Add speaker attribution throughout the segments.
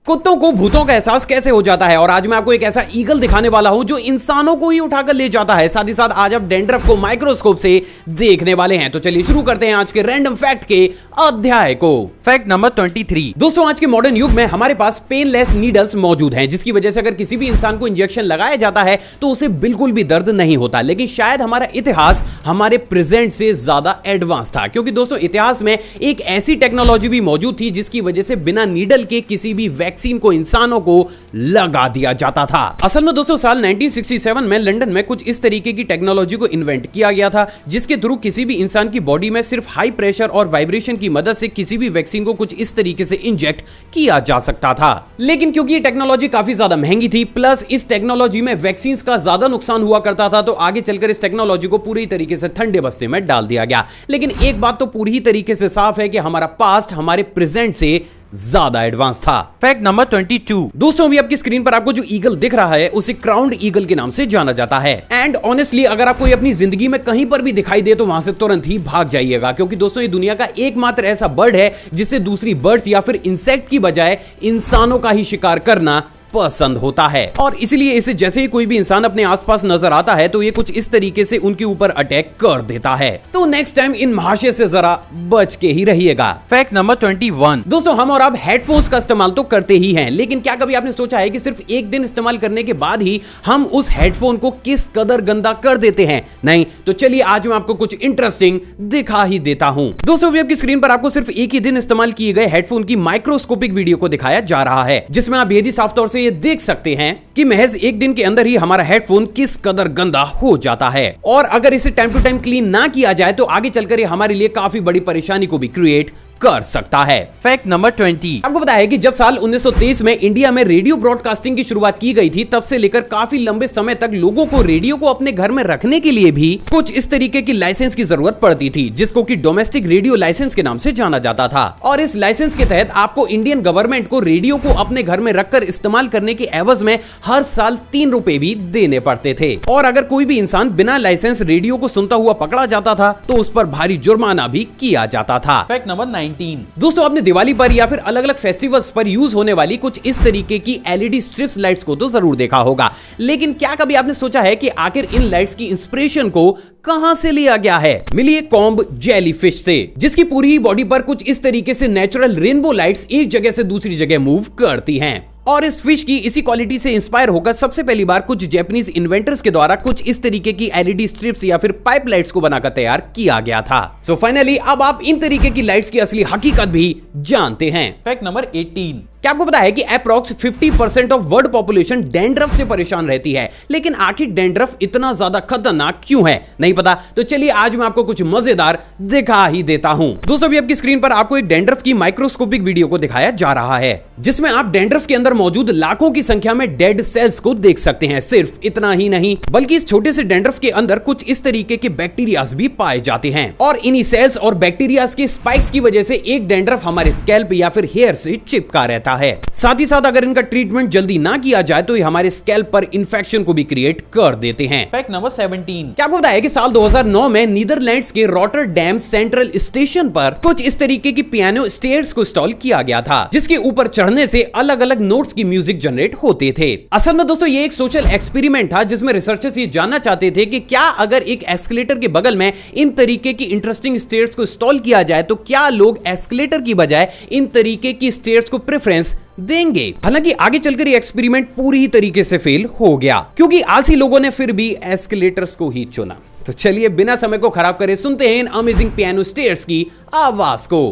Speaker 1: कुत्तों को भूतों का एहसास कैसे हो जाता है, और आज मैं आपको एक ऐसा ईगल दिखाने वाला हूं जो इंसानों को ही उठाकर ले जाता है। साथ ही साथ आज आप डैंड्रफ को माइक्रोस्कोप से देखने वाले हैं। तो चलिए शुरू करते हैं आज के रैंडम फैक्ट के अध्याय को।
Speaker 2: Fact number 23।
Speaker 1: दोस्तों, आज के मॉडर्न युग में हमारे पास पेनलेस नीडल्स मौजूद हैं, जिसकी वजह से अगर किसी भी इंसान को इंजेक्शन लगाया जाता है तो उसे बिल्कुल भी दर्द नहीं होता। लेकिन शायद हमारा इतिहास हमारे प्रेजेंट से ज्यादा एडवांस था, क्योंकि दोस्तों इतिहास में एक ऐसी टेक्नोलॉजी भी मौजूद थी जिसकी वजह से बिना नीडल के किसी भी वैक्सीन को इंसानों को लगा दिया जाता था। असल में दोस्तों साल 1967 में लंदन में कुछ इस तरीके की टेक्नोलॉजी को इन्वेंट किया गया था, जिसके थ्रू किसी भी इंसान की बॉडी में सिर्फ हाई प्रेशर और वाइब्रेशन की मदद से किसी भी वैक्सीन को कुछ इस तरीके से इंजेक्ट किया जा सकता था। लेकिन क्योंकि ये टेक्नोलॉजी काफी ज्यादा महंगी थी, प्लस इस टेक्नोलॉजी में वैक्सीन का ज्यादा नुकसान हुआ करता था, तो आगे चलकर इस टेक्नोलॉजी को पूरी तरीके से ठंडे बस्ते में डाल दिया गया। लेकिन एक बात तो पूरी तरीके से साफ है कि हमारा पास्ट हमारे प्रेजेंट से ज्यादा एडवांस था।
Speaker 2: Fact number 22।
Speaker 1: दोस्तों अभी आपकी स्क्रीन पर आपको जो ईगल दिख रहा है उसे क्राउन्ड ईगल के नाम से जाना जाता है। एंड ऑनेस्टली अगर आपको अपनी जिंदगी में कहीं पर भी दिखाई दे तो वहां से तुरंत ही भाग जाइएगा, क्योंकि दोस्तों ये दुनिया का एकमात्र ऐसा बर्ड है जिससे दूसरी बर्ड्स या फिर इंसेक्ट की बजाय इंसानों का ही शिकार करना पसंद होता है। और इसलिए इसे जैसे ही कोई भी इंसान अपने आसपास नजर आता है तो ये कुछ इस तरीके से उनके ऊपर अटैक कर देता है। तो नेक्स्ट टाइम इन महाशय से जरा बच के ही रहिएगा।
Speaker 2: Fact number 21।
Speaker 1: दोस्तों हम और आप हेडफोन्स का इस्तेमाल तो करते ही हैं, लेकिन क्या कभी आपने सोचा है कि सिर्फ एक दिन इस्तेमाल करने के बाद ही हम उस हेडफोन को किस कदर गंदा कर देते हैं? नहीं तो चलिए आज मैं आपको कुछ इंटरेस्टिंग दिखा ही देता हूं। दोस्तों अभी आपकी स्क्रीन पर आपको सिर्फ एक ही दिन इस्तेमाल किए गए हेडफोन की माइक्रोस्कोपिक वीडियो को दिखाया जा रहा है, जिसमें आप बेहद साफ तौर से ये देख सकते हैं कि महज एक दिन के अंदर ही हमारा हेडफोन किस कदर गंदा हो जाता है। और अगर इसे टाइम टू टाइम क्लीन ना किया जाए तो आगे चलकर ये हमारे लिए काफी बड़ी परेशानी को भी क्रिएट कर सकता है।
Speaker 2: Fact number 20।
Speaker 1: आपको पता है कि जब साल 1923 में इंडिया में रेडियो ब्रॉडकास्टिंग की शुरुआत की गई थी, तब से लेकर काफी लंबे समय तक लोगों को रेडियो को अपने घर में रखने के लिए भी कुछ इस तरीके की लाइसेंस की जरूरत पड़ती थी, जिसको कि डोमेस्टिक रेडियो लाइसेंस के नाम से जाना जाता था। और इस लाइसेंस के तहत आपको इंडियन गवर्नमेंट को रेडियो को अपने घर में रखकर इस्तेमाल करने के एवज में हर साल 3 रुपए भी देने पड़ते थे। और अगर कोई भी इंसान बिना लाइसेंस रेडियो को सुनता हुआ पकड़ा जाता था तो उस पर भारी जुर्माना भी किया जाता था।
Speaker 2: Fact number 19।
Speaker 1: दोस्तों आपने दिवाली पर या फिर अलग अलग फेस्टिवल्स पर यूज होने वाली कुछ इस तरीके की एलईडी स्ट्रिप्स लाइट्स को तो जरूर देखा होगा, लेकिन क्या कभी आपने सोचा है कि आखिर इन लाइट्स की इंस्पिरेशन को कहां से लिया गया है? मिली एक कॉम्ब जेलीफिश से, जिसकी पूरी ही बॉडी पर कुछ इस तरीके से नेचुरल रेनबो लाइट्स एक जगह से दूसरी जगह मूव करती हैं। और इस फिश की इसी क्वालिटी से इंस्पायर होकर सबसे पहली बार कुछ जापानीज इन्वेंटर्स के द्वारा कुछ इस तरीके की एलईडी स्ट्रिप्स या फिर पाइप लाइट्स को बनाकर तैयार किया गया था। सो फाइनली अब आप इन तरीके की लाइट्स की असली हकीकत भी जानते हैं।
Speaker 2: Fact number 18।
Speaker 1: क्या आपको पता है कि approx 50% of world population dandruff से परेशान रहती है? लेकिन आखिर डैंड्रफ इतना ज्यादा खतरनाक क्यों है? नहीं पता? तो चलिए आज मैं आपको कुछ मजेदार दिखा ही देता हूं। दोस्तों अभी आपकी स्क्रीन पर आपको एक डैंड्रफ की माइक्रोस्कोपिक वीडियो को दिखाया जा रहा है, जिसमें आप डैंड्रफ के अंदर मौजूद लाखों की संख्या में डेड सेल्स को देख सकते हैं। सिर्फ इतना ही नहीं, बल्कि इस छोटे से डैंड्रफ के अंदर कुछ इस तरीके के बैक्टीरियाज भी पाए जाते हैं। और इन्हीं सेल्स और बैक्टीरियाज के स्पाइक्स की वजह से एक डैंड्रफ हमारे स्कैल्प या फिर हेयर से चिपका रहता है। साथ ही साथ अगर इनका ट्रीटमेंट जल्दी ना किया जाए तो ये हमारे स्कैल्प पर इन्फेक्शन को भी क्रिएट कर देते हैं।
Speaker 2: Fact number 17।
Speaker 1: क्या आपको पता है कि साल 2009 में नीदरलैंड्स के रॉटरडैम सेंट्रल स्टेशन पर कुछ इस तरीके की पियानो स्टेयर्स को इंस्टॉल किया गया था, जिसके ऊपर चढ़ने से अलग अलग नोट्स की म्यूजिक जनरेट होते थे। असल में दोस्तों ये एक सोशल एक्सपेरिमेंट था, जिसमें रिसर्चर्स ये जानना चाहते थे कि क्या अगर एक एस्केलेटर के बगल में इन तरीके की इंटरेस्टिंग स्टेयर्स को इंस्टॉल किया जाए तो क्या लोग एस्केलेटर की बजाय इन तरीके की स्टेयर्स को प्रेफरेंस देंगे। हालांकि आगे चलकर ये एक्सपेरिमेंट पूरी ही तरीके से फेल हो गया, क्योंकि आलसी लोगों ने फिर भी एस्केलेटर्स को ही चुना। तो चलिए बिना समय को खराब करे सुनते हैं इन अमेजिंग पियानो स्टेयर्स की आवाज को।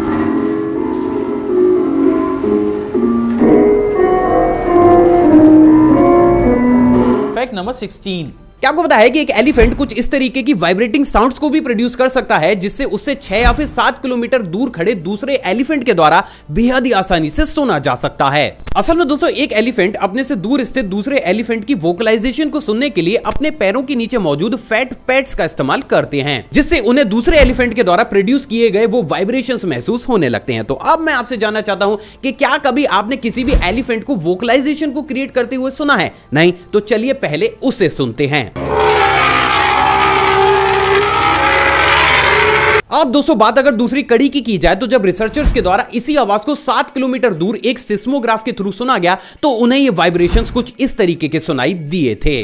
Speaker 2: Fact number 16।
Speaker 1: क्या आपको पता है कि एक एलिफेंट कुछ इस तरीके की वाइब्रेटिंग साउंड्स को भी प्रोड्यूस कर सकता है, जिससे उससे 6 या फिर 7 किलोमीटर दूर खड़े दूसरे एलिफेंट के द्वारा बेहद ही आसानी से सुना जा सकता है। असल में दोस्तों एक एलिफेंट अपने से दूर स्थित दूसरे एलिफेंट की वोकलाइजेशन को सुनने के लिए अपने पैरों के नीचे मौजूद फैट पैड्स का इस्तेमाल करते हैं, जिससे उन्हें दूसरे एलिफेंट के द्वारा प्रोड्यूस किए गए वो वाइब्रेशंस महसूस होने लगते हैं। तो अब मैं आपसे जानना चाहता हूं कि क्या कभी आपने किसी भी एलिफेंट को वोकलाइजेशन को क्रिएट करते हुए सुना है? नहीं तो चलिए पहले उसे सुनते हैं। अब दोस्तों बात अगर दूसरी कड़ी की जाए तो जब रिसर्चर्स के द्वारा इसी आवाज को 7 किलोमीटर दूर एक सिस्मोग्राफ के थ्रू सुना गया तो उन्हें ये वाइब्रेशंस कुछ इस तरीके के सुनाई दिए थे।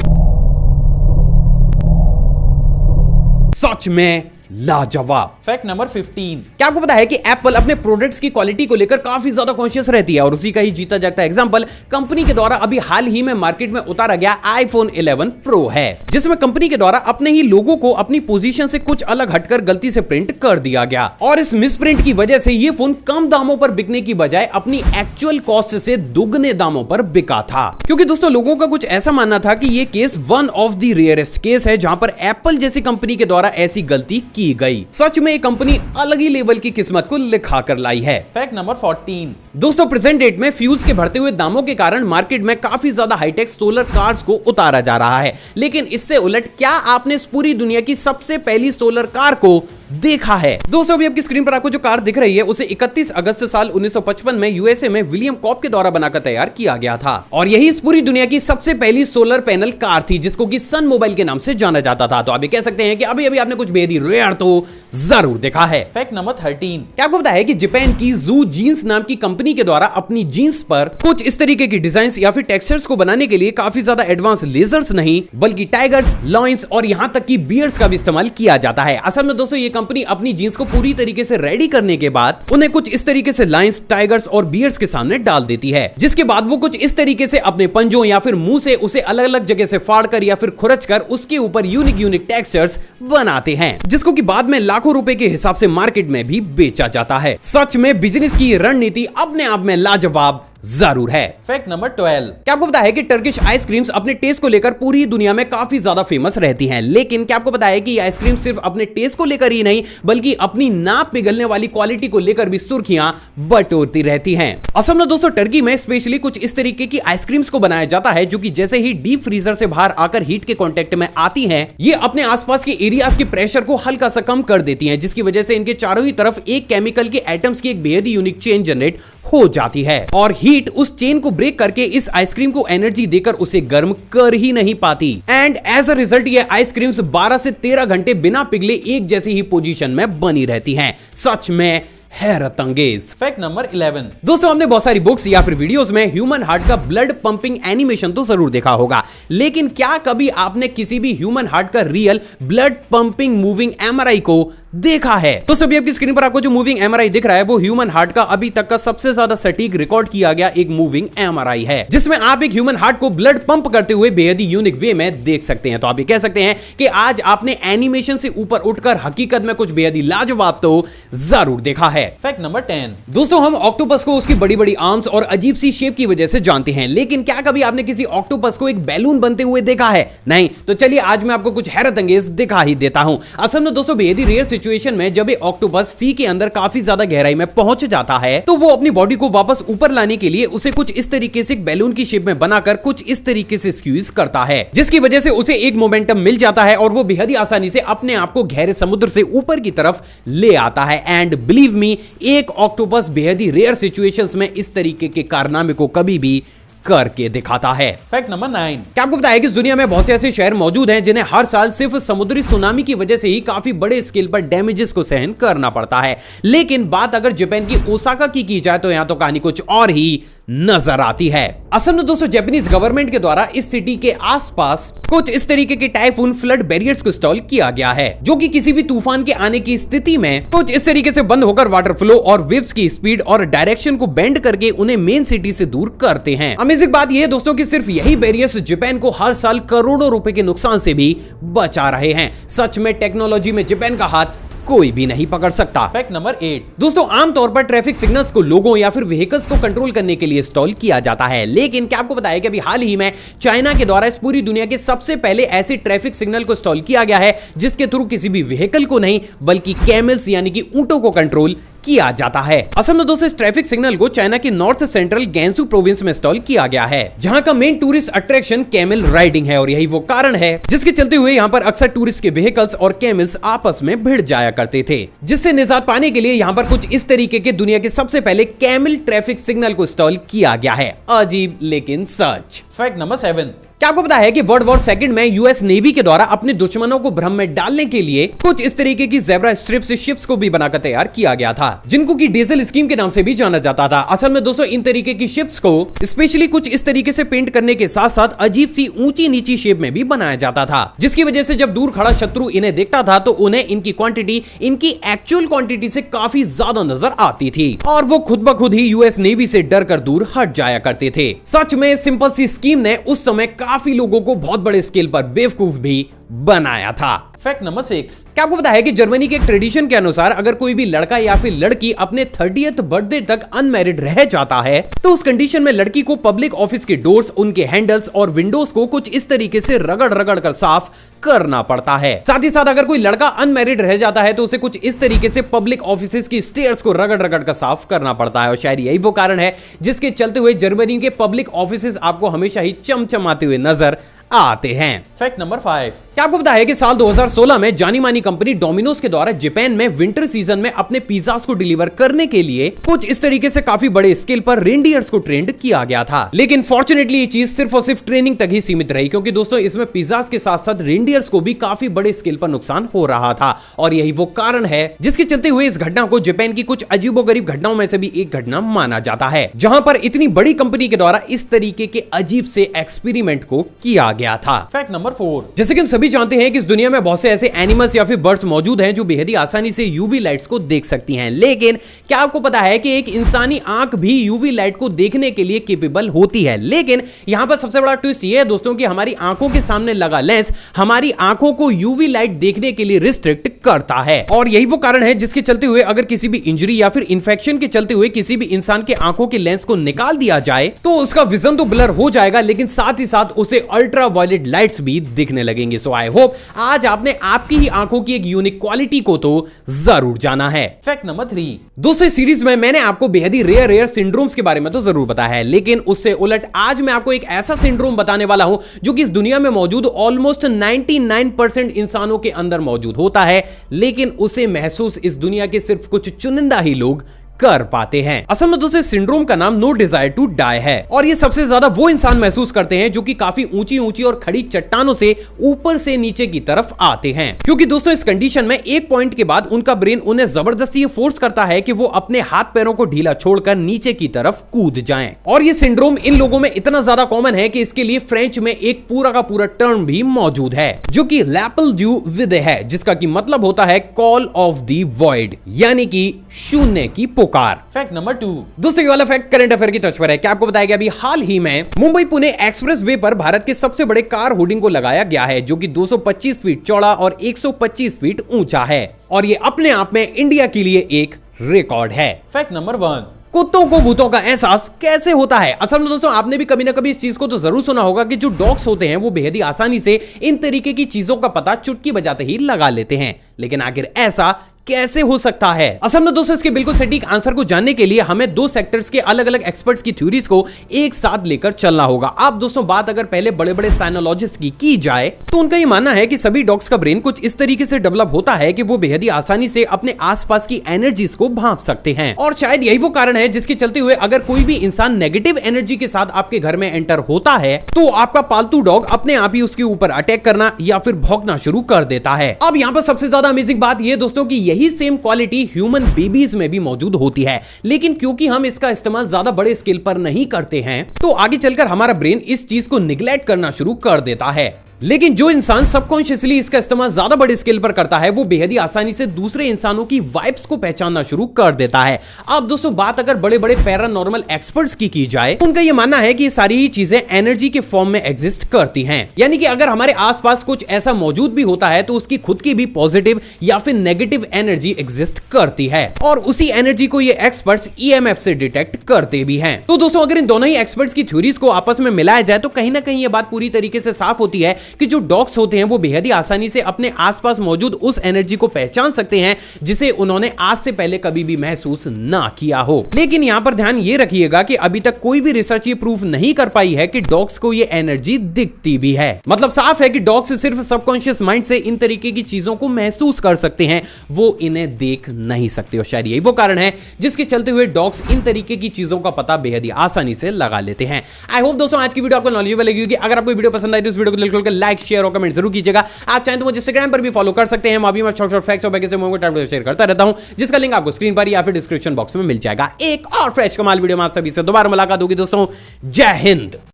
Speaker 1: सच में लाजवाब।
Speaker 2: Fact number 15।
Speaker 1: क्या आपको पता है कि एप्पल अपने प्रोडक्ट्स की क्वालिटी को लेकर काफी ज्यादा कॉन्शियस रहती है और उसी का ही जीता जागता एग्जांपल कंपनी के द्वारा अभी हाल ही में मार्केट में उतारा गया आईफोन 11 प्रो है, जिसमें कंपनी के द्वारा अपने ही लोगों को अपनी पोजीशन से कुछ अलग हटकर गलती से प्रिंट कर दिया गया और इस मिसप्रिंट की वजह से ये फोन कम दामों पर बिकने की बजाय अपनी एक्चुअल कॉस्ट से दुगने दामों पर बिका था। क्योंकि दोस्तों लोगों का कुछ ऐसा मानना था कि ये case one of the rarest case है जहां पर एप्पल जैसी कंपनी के द्वारा ऐसी गलती की गई। सच में ये कंपनी अलग ही लेवल की किस्मत को लिखा कर लाई है।
Speaker 2: Fact number 14।
Speaker 1: दोस्तों प्रेजेंट डेट में फ्यूल्स के बढ़ते हुए दामों के कारण मार्केट में काफी ज्यादा हाईटेक सोलर कार्स को उतारा जा रहा है, लेकिन इससे उलट क्या आपने इस पूरी दुनिया की सबसे पहली सोलर कार को देखा है? दोस्तों अभी आपकी स्क्रीन पर आपको जो कार दिख रही है उसे 31 अगस्त साल 1955 में यूएसए में विलियम कॉप के द्वारा बनाकर तैयार किया गया था और यही इस पूरी दुनिया की सबसे पहली सोलर पैनल कार थी जिसको कि सन मोबाइल के नाम से जाना जाता था। तो आप कह सकते हैं कि अभी अभी आपने कुछ बेहद ही रेयर तो जरूर देखा है।
Speaker 2: Fact number 13।
Speaker 1: क्या आपको पता है कि जापान की जू जीन्स नाम की कंपनी के द्वारा अपनी जीन्स पर कुछ इस तरीके की डिजाइन या फिर टेक्सचर्स को बनाने के लिए काफी ज्यादा एडवांस लेजर्स नहीं बल्कि टाइगर्स, लॉयंस और यहां तक कि बियर्स का भी इस्तेमाल किया जाता है। असल में दोस्तों ये कंपनी अपनी जीन्स को पूरी तरीके से रेडी करने के बाद उन्हें कुछ इस तरीके से लाइंस, टाइगर्स और बियर्स के सामने डाल देती है, जिसके बाद वो कुछ इस तरीके से अपने पंजों या फिर मुंह से उसे अलग अलग जगह से फाड़कर या फिर खुरचकर उसके ऊपर यूनिक टेक्सचर्स बनाते हैं, जिसको कि बाद में लाखों रुपए के हिसाब से मार्केट में भी बेचा जाता है। सच में बिजनेस की रणनीति अपने आप में लाजवाब जरूर है।
Speaker 2: Fact number 12।
Speaker 1: क्या आपको पता है कि टर्किश आइसक्रीम्स अपने टेस्ट को लेकर पूरी दुनिया में काफी ज्यादा फेमस रहती हैं, लेकिन क्या आपको पता है कि ये आइसक्रीम सिर्फ अपने टेस्ट को लेकर ही नहीं बल्कि अपनी ना पिघलने वाली क्वालिटी को लेकर भी सुर्खियां बटोरती रहती हैं। असल में दोस्तों टर्की में स्पेशली कुछ इस तरीके की आइसक्रीम्स को बनाया जाता है जो कि जैसे ही डीप फ्रीजर से बाहर आकर हीट के कांटेक्ट में आती हैं, ये अपने आसपास के एरियाज के प्रेशर को हल्का सा कम कर देती हैं, जिसकी वजह से इनके चारों ही तरफ एक केमिकल के एटम्स की एक बेहद ही यूनिक चेन जनरेट हो जाती है और हीट उस चेन को ब्रेक करके इस आइसक्रीम को एनर्जी देकर उसे गर्म कर ही नहीं पाती एंड एज अ रिजल्ट ये आइसक्रीम्स 12 से 13 घंटे बिना पिघले एक जैसी ही पोजीशन में बनी रहती हैं। सच में हैरत अंगेज।
Speaker 2: Fact number 11।
Speaker 1: दोस्तों हमने बहुत सारी बुक्स या फिर वीडियोस में ह्यूमन हार्ट का ब्लड पंपिंग एनिमेशन तो जरूर देखा होगा, लेकिन क्या कभी आपने किसी भी ह्यूमन हार्ट का real blood pumping moving MRI को देखा है? तो सभी आपकी स्क्रीन पर आपको जो मूविंग एमआरआई दिख रहा है वो ह्यूमन हार्ट का अभी तक का सबसे ज्यादा सटीक रिकॉर्ड किया गया एक मूविंग एमआरआई है, जिसमें आप एक ह्यूमन हार्ट को ब्लड पंप करते हुए बेहद ही यूनिक वे में देख सकते हैं। तो आप ये कह सकते हैं कि आज आपने एनिमेशन से ऊपर उठकर हकीकत में कुछ बेहद ही लाजवाब तो जरूर देखा है।
Speaker 2: Fact number 10।
Speaker 1: दोस्तों हम ऑक्टोपस को उसकी बड़ी बड़ी आर्म्स और अजीब सी शेप की वजह से जानते हैं, लेकिन क्या कभी आपने किसी ऑक्टोपस को एक बैलून बनते हुए देखा है? नहीं। तो चलिए आज मैं आपको कुछ हैरत अंगेज दिखा ही देता हूं। असल में दोस्तों बेहद ही रेयर सिचुएशन में जब ऑक्टोपस सी के अंदर काफी ज्यादा गहराई में पहुंच जाता है तो वो अपनी बॉडी को वापस ऊपर लाने के लिए उसे कुछ इस तरीके से बैलून की शेप में बनाकर कुछ इस तरीके से स्क्वीज करता है, जिसकी वजह से उसे एक मोमेंटम मिल जाता है और वो बेहद ही आसानी से अपने आप को गहरे समुद्र से ऊपर की तरफ ले आता है। एंड बिलीव मी, एक ऑक्टोपस बेहद ही रेयर सिचुएशंस में इस तरीके के कारनामे को कभी भी करके दिखाता है।
Speaker 2: Fact number 9।
Speaker 1: क्या आपको पता है कि इस दुनिया में बहुत से ऐसे शहर मौजूद हैं जिन्हें हर साल सिर्फ समुद्री सुनामी की वजह से ही काफी बड़े स्केल पर डैमेजेस को सहन करना पड़ता है, लेकिन बात अगर जापान की ओसाका की जाए तो यहां तो कहानी कुछ और ही नजर आती है। असल में दोस्तों जापानीज गवर्नमेंट के द्वारा इस सिटी के आसपास कुछ इस तरीके के टाइफून फ्लड बैरियर्स को इंस्टॉल किया गया है, जो कि किसी भी तूफान के आने की स्थिति में कुछ इस तरीके से बंद होकर वाटर फ्लो और वेव्स की स्पीड और डायरेक्शन को बेंड करके उन्हें मेन सिटी से दूर करते हैं। अमेजिंग बात यह है दोस्तों कि सिर्फ यही बैरियर्स जापान को हर साल करोड़ों रुपए के नुकसान से भी बचा रहे हैं। सच में टेक्नोलॉजी में जापान का हाथ कोई भी नहीं पकड़ सकता।
Speaker 2: Fact number 8।
Speaker 1: दोस्तों आमतौर पर ट्रैफिक सिग्नल्स को लोगों या फिर व्हीकल्स को कंट्रोल करने के लिए इंस्टॉल किया जाता है, लेकिन क्या आपको पता है कि अभी हाल ही में चाइना के द्वारा इस पूरी दुनिया के सबसे पहले ऐसे ट्रैफिक सिग्नल को इंस्टॉल किया गया है जिसके थ्रू किसी भी व्हीकल को नहीं बल्कि कैमल्स यानी कि ऊंटों को कंट्रोल किया जाता है। असल में दोस्तों इस ट्रैफिक सिग्नल को चाइना के नॉर्थ सेंट्रल गैंसू प्रोविंस में इंस्टॉल किया गया है, जहां का main tourist attraction camel riding है और यही वो कारण है जिसके चलते हुए यहां पर अक्सर टूरिस्ट के व्हीकल्स और कैमल्स आपस में भिड़ जाया करते थे, जिससे निजात पाने के लिए यहां पर कुछ इस तरीके के दुनिया के सबसे पहले कैमल ट्रैफिक सिग्नल को इंस्टॉल किया गया है। अजीब लेकिन सच।
Speaker 2: Fact number 7।
Speaker 1: क्या आपको पता है कि वर्ल्ड वॉर सेकंड में यूएस नेवी के द्वारा अपने दुश्मनों को भ्रम में डालने के लिए कुछ इस तरीके की ज़ेब्रा स्ट्रिप से शिप्स को भी बनाकर तैयार किया गया था, जिनको की डीजल स्कीम के नाम से भी जाना जाता था। असल में दोस्तों इन तरीके की शिप्स को स्पेशली कुछ इस तरीके से पेंट करने के साथ साथ अजीब सी ऊंची नीची शेप में भी बनाया जाता था, जिसकी वजह से जब दूर खड़ा शत्रु इन्हें देखता था तो उन्हें इनकी क्वांटिटी इनकी एक्चुअल क्वांटिटी से काफी ज्यादा नजर आती थी और वो खुद ब खुद ही यूएस नेवी से डर कर दूर हट जाया करते थे। सच में सिंपल सी स्कीम ने उस समय काफी लोगों को बहुत बड़े स्केल पर बेवकूफ भी बनाया था।
Speaker 2: Fact number 6।
Speaker 1: क्या आपको पता है कि जर्मनी के एक ट्रेडिशन के अनुसार अगर कोई भी लड़का या फिर लड़की अपने 30th बर्थडे तक अनमैरिड रह जाता है तो उस कंडीशन में लड़की को पब्लिक ऑफिस के डोर्स, उनके हैंडल्स और विंडोज को कुछ इस तरीके से रगड़ रगड़ कर साफ करना पड़ता है। साथ ही साथ अगर कोई लड़का अनमैरिड रह जाता है तो उसे कुछ इस तरीके से पब्लिक ऑफिसेज की स्टेयर्स को रगड़ रगड़ कर साफ करना पड़ता है और शायद यही वो कारण है जिसके चलते हुए जर्मनी के पब्लिक ऑफिसेज आपको हमेशा ही चमचमाते हुए नजर आते हैं।
Speaker 2: Fact number 5।
Speaker 1: क्या आपको पता है कि साल 2016 में जानी मानी कंपनी डोमिनोज के द्वारा जापान में विंटर सीजन में अपने पिज्जास को डिलीवर करने के लिए कुछ इस तरीके से काफी बड़े स्केल पर रेनडियर्स को ट्रेंड किया गया था, लेकिन फॉर्चुनेटली ये चीज सिर्फ और सिर्फ ट्रेनिंग तक ही सीमित रही, क्योंकि दोस्तों इसमें पिज्जास के साथ साथ रेनडियर्स को भी काफी बड़े स्केल पर नुकसान हो रहा था और यही वो कारण है जिसके चलते हुए इस घटना को जापान की कुछ अजीबोगरीब घटनाओं में से भी एक घटना माना जाता है, जहां पर इतनी बड़ी कंपनी के द्वारा इस तरीके के अजीब से एक्सपेरिमेंट को किया गया था।
Speaker 2: Fact number 4।
Speaker 1: जैसे कि हम सभी जानते हैं कि इस दुनिया में बहुत से ऐसे एनिमल्स या फिर बर्ड्स मौजूद हैं जो बेहद ही आसानी से यूवी लाइट्स को देख सकती हैं, लेकिन क्या आपको पता है कि एक इंसानी आंख भी यूवी लाइट को देखने के लिए केपेबल होती है। लेकिन यहां पर सबसे बड़ा ट्विस्ट ये है दोस्तों कि हमारी आंखों के सामने लगा लेंस हमारी आंखों को यूवी लाइट देखने के लिए रिस्ट्रिक्ट करता है और यही वो कारण है जिसके चलते हुए अगर किसी भी इंजरी या फिर इंफेक्शन के चलते हुए किसी भी इंसान के आंखों के लेंस को निकाल दिया जाए तो उसका विजन तो ब्लर हो जाएगा, लेकिन साथ ही साथ उसे अल्ट्रा वायलेट लाइट्स भी दिखने लगेंगे। सो आई होप आज आपने आपकी ही आंखों की एक यूनिक क्वालिटी को तो जरूर जाना है।
Speaker 2: Fact number 3।
Speaker 1: दोस्तों इस सीरीज में मैंने आपको बेहद ही रेयर सिंड्रोम्स के बारे में तो जरूर बताया है, लेकिन उससे उलट आज मैं आपको एक ऐसा सिंड्रोम बताने वाला हूं जो कि इस दुनिया में मौजूद ऑलमोस्ट 99% इंसानों के अंदर मौजूद होता है, लेकिन उसे महसूस इस दुनिया के सिर्फ कुछ चुनिंदा ही लोग कर पाते हैं। असल में दोस्तों सिंड्रोम का नाम नो डिजायर टू डाई है और ये सबसे ज्यादा वो इंसान महसूस करते हैं जो कि काफी ऊंची ऊंची और खड़ी चट्टानों से ऊपर से नीचे की तरफ आते हैं, क्योंकि दोस्तों इस कंडीशन में एक पॉइंट के बाद उनका ब्रेन उन्हें जबरदस्ती फोर्स करता है कि वो अपने हाथ पैरों को ढीला छोड़कर नीचे की तरफ कूद जाएं। और ये सिंड्रोम इन लोगों में इतना ज्यादा कॉमन है कि इसके लिए फ्रेंच में एक पूरा का पूरा टर्म भी मौजूद है जो कि लैपल ड्यू विदे है, जिसका की मतलब होता है कॉल ऑफ द वॉइड, यानी कि शून्य की पुकार।
Speaker 2: Fact number 2।
Speaker 1: दोस्तों ये वाला फैक्ट करंट अफेयर की टच पर है। क्या आपको बताया कि अभी हाल ही में मुंबई पुणे एक्सप्रेस वे पर भारत के सबसे बड़े कार होर्डिंग को लगाया गया है जो कि 225 फीट चौड़ा और 125 फीट ऊंचा है और ये अपने आप में इंडिया के लिए एक रिकॉर्ड है।
Speaker 2: Fact number 1।
Speaker 1: कुत्तों को भूतों का एहसास कैसे होता है? असल में दोस्तों आपने भी कभी ना कभी इस चीज को तो जरूर सुना होगा कि जो डॉग्स होते हैं वो बेहद ही आसानी से इन तरीके की चीजों का पता चुटकी बजाते ही लगा लेते हैं, लेकिन आखिर ऐसा कैसे हो सकता है? असल में दोस्तों इसके बिल्कुल सटीक आंसर को जानने के लिए हमें दो सेक्टर्स के अलग अलग एक्सपर्ट्स की थ्योरीज को एक साथ लेकर चलना होगा। आप दोस्तों बात अगर पहले बड़े बड़े साइनोलॉजिस्ट की जाए तो उनका यह मानना है कि सभी डॉग्स का ब्रेन कुछ इस तरीके से डेवलप होता है कि वो बेहद ही आसानी से अपने आसपास की एनर्जीज को भांप सकते हैं और शायद यही वो कारण है जिसके चलते हुए अगर कोई भी इंसान नेगेटिव एनर्जी के साथ आपके घर में एंटर होता है तो आपका पालतू डॉग अपने आप ही उसके ऊपर अटैक करना या फिर भौंकना शुरू कर देता है। अब यहाँ पर सबसे ज्यादा अमेजिंग बात यह दोस्तों की यही सेम क्वालिटी ह्यूमन बेबीज में भी मौजूद होती है, लेकिन क्योंकि हम इसका इस्तेमाल ज्यादा बड़े स्केल पर नहीं करते हैं तो आगे चलकर हमारा ब्रेन इस चीज को निग्लेक्ट करना शुरू कर देता है। लेकिन जो इंसान सबकॉन्शियसली इसका इस्तेमाल ज्यादा बड़े स्केल पर करता है वो बेहद ही आसानी से दूसरे इंसानों की वाइब्स को पहचानना शुरू कर देता है। अब दोस्तों बात अगर बड़े बड़े पैरानॉर्मल एक्सपर्ट्स की जाए तो उनका यह मानना है कि ये सारी ही चीजें एनर्जी के फॉर्म में एग्जिस्ट करती हैं, यानी कि अगर हमारे आसपास कुछ ऐसा मौजूद भी होता है तो उसकी खुद की भी पॉजिटिव या फिर नेगेटिव एनर्जी एग्जिस्ट करती है और उसी एनर्जी को ये एक्सपर्ट्स ईएमएफ से डिटेक्ट करते भी हैं। तो दोस्तों अगर इन दोनों ही एक्सपर्ट्स की थ्योरीज को आपस में मिलाया जाए तो कहीं ना कहीं ये बात पूरी तरीके से साफ होती है कि जो डॉग्स होते हैं वो बेहद ही आसानी से अपने आसपास मौजूद उस एनर्जी को पहचान सकते हैं जिसे उन्होंने आज से पहले कभी भी महसूस ना किया हो। लेकिन यहां पर ध्यान ये रखिएगा कि अभी तक कोई भी रिसर्च ये प्रूफ नहीं कर पाई है कि डॉग्स को ये एनर्जी दिखती भी है। मतलब साफ है कि डॉग्स सिर्फ सबकॉन्शियस माइंड से इन तरीके की चीजों को महसूस कर सकते हैं, वो इन्हें देख नहीं सकते। और शायद यही वो कारण है जिसके चलते हुए डॉग्स इन तरीके की चीजों का पता बेहद ही आसानी से लगा लेते हैं। आई होप दोस्तों आज की वीडियो आपको नॉलेजेबल लगी होगी। अगर आपको वीडियो पसंद आई तो इस वीडियो को दिल खोलकर लाइक शेयर और कमेंट जरूर कीजिएगा। आप चाहें तो मुझे इंस्टाग्राम पर भी फॉलो कर सकते हैं, मैं अभी शॉर्ट फैक्ट्स और बाकी से टाइम शेयर करता रहता हूं, जिसका लिंक आपको स्क्रीन पर या फिर डिस्क्रिप्शन बॉक्स में मिल जाएगा। एक और फ्रेश कमाल वीडियो में आप सभी से दोबारा मुलाकात होगी दोस्तों। जय हिंद।